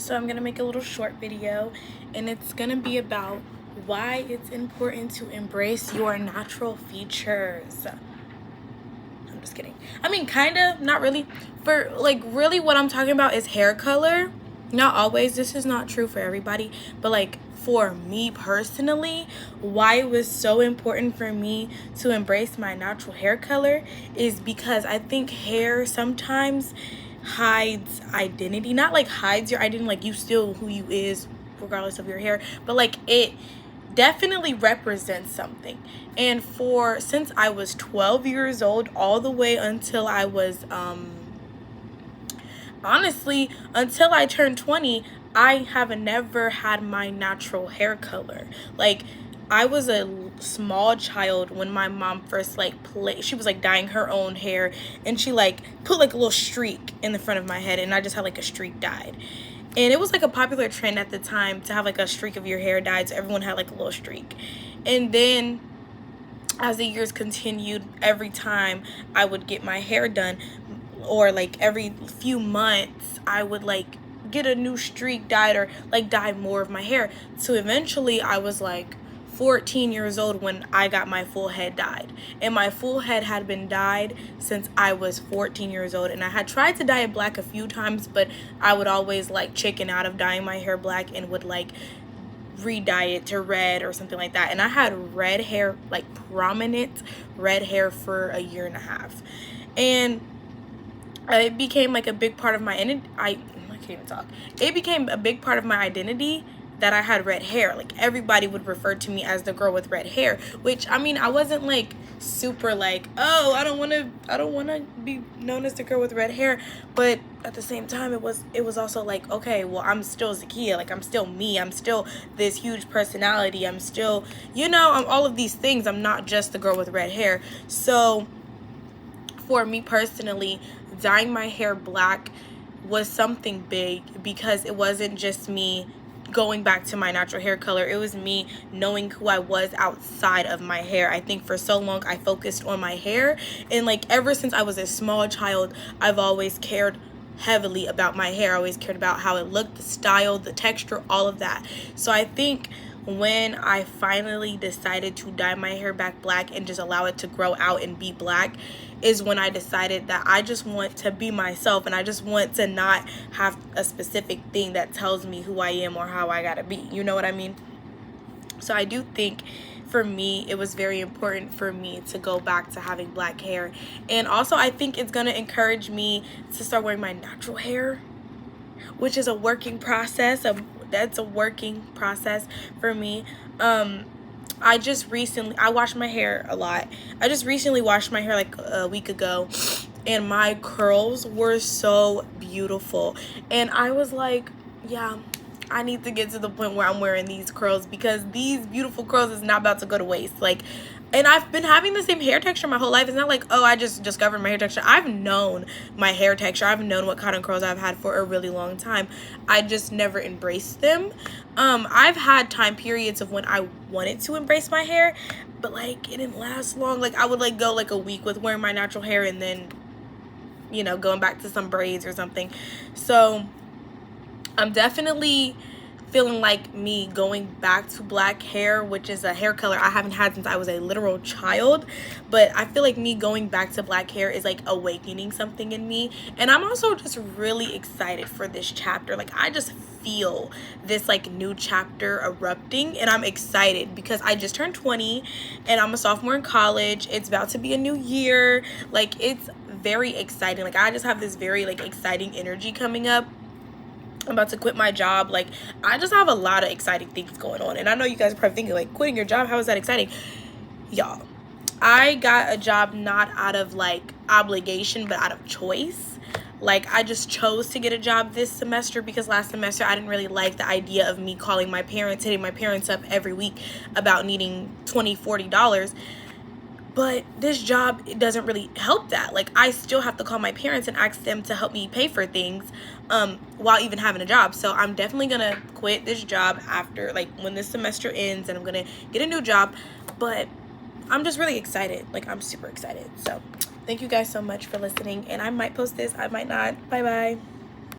So I'm gonna make a little short video, and it's gonna be about why it's important to embrace your natural features. I'm just kidding. I mean, kind of, not really. For like, really what I'm talking about is hair color. Not always, this is not true for everybody, but like for me personally, why it was so important for me to embrace my natural hair color is because I think hair sometimes hides identity. Not like hides your identity, like you still who you is regardless of your hair, but like it definitely represents something. And for since I was 12 years old all the way until I was honestly until I turned 20, I have never had my natural hair color. Like, I was a small child when my mom first she was like dyeing her own hair, and she like put like a little streak in the front of my head, and I just had like a streak dyed. And it was like a popular trend at the time to have like a streak of your hair dyed, so everyone had like a little streak. And then as the years continued, every time I would get my hair done, or like every few months, I would like get a new streak dyed or like dye more of my hair. So eventually I was like 14 years old when I got my full head dyed. And my full head had been dyed since I was 14 years old. And I had tried to dye it black a few times, but I would always like chicken out of dyeing my hair black and would like re-dye it to red or something like that. And I had red hair, like prominent red hair, for a year and a half. And it became like a big part of my I can't even talk. It became a big part of my identity that I had red hair. Like, everybody would refer to me as the girl with red hair, which, I mean, I wasn't like super like, oh, I don't want to be known as the girl with red hair, but at the same time it was also like, okay, well, I'm still Zakia, like I'm still me, I'm still this huge personality, I'm still, I'm all of these things. I'm not just the girl with red hair. So for me personally, dyeing my hair black was something big, because it wasn't just me going back to my natural hair color. It was me knowing who I was outside of my hair. I think for so long I focused on my hair, and like ever since I was a small child, I've always cared heavily about my hair. I always cared about how it looked, the style, the texture, all of that. So I think when I finally decided to dye my hair back black and just allow it to grow out and be black is when I decided that I just want to be myself, and I just want to not have a specific thing that tells me who I am or how I gotta be. You know what I mean? So I do think for me, it was very important for me to go back to having black hair. And also, I think it's gonna encourage me to start wearing my natural hair, which is a working process. That's a working process for me. I wash my hair a lot. I just recently washed my hair like a week ago, and my curls were so beautiful. And I was like, yeah, I need to get to the point where I'm wearing these curls, because these beautiful curls is not about to go to waste. Like, and I've been having the same hair texture my whole life. It's not like, oh, I just discovered my hair texture. I've known my hair texture. I've known what kind of curls I've had for a really long time. I just never embraced them. I've had time periods of when I wanted to embrace my hair, but like it didn't last long. Like, I would like go like a week with wearing my natural hair, and then, going back to some braids or something. So I'm definitely feeling like me going back to black hair, which is a hair color I haven't had since I was a literal child. But I feel like me going back to black hair is like awakening something in me. And I'm also just really excited for this chapter. Like, I just feel this like new chapter erupting, and I'm excited because I just turned 20 and I'm a sophomore in college. It's about to be a new year. Like, it's very exciting. Like, I just have this very like exciting energy coming up. I'm about to quit my job. Like, I just have a lot of exciting things going on. And I know you guys are probably thinking, like, quitting your job, how is that exciting? Y'all, I got a job not out of like obligation, but out of choice. Like, I just chose to get a job this semester because last semester I didn't really like the idea of me calling my parents, hitting my parents up every week about needing $20, $40. But this job, it doesn't really help that. Like, I still have to call my parents and ask them to help me pay for things while even having a job. So I'm definitely going to quit this job after, like, when this semester ends, and I'm going to get a new job. But I'm just really excited. Like, I'm super excited. So thank you guys so much for listening. And I might post this. I might not. Bye-bye.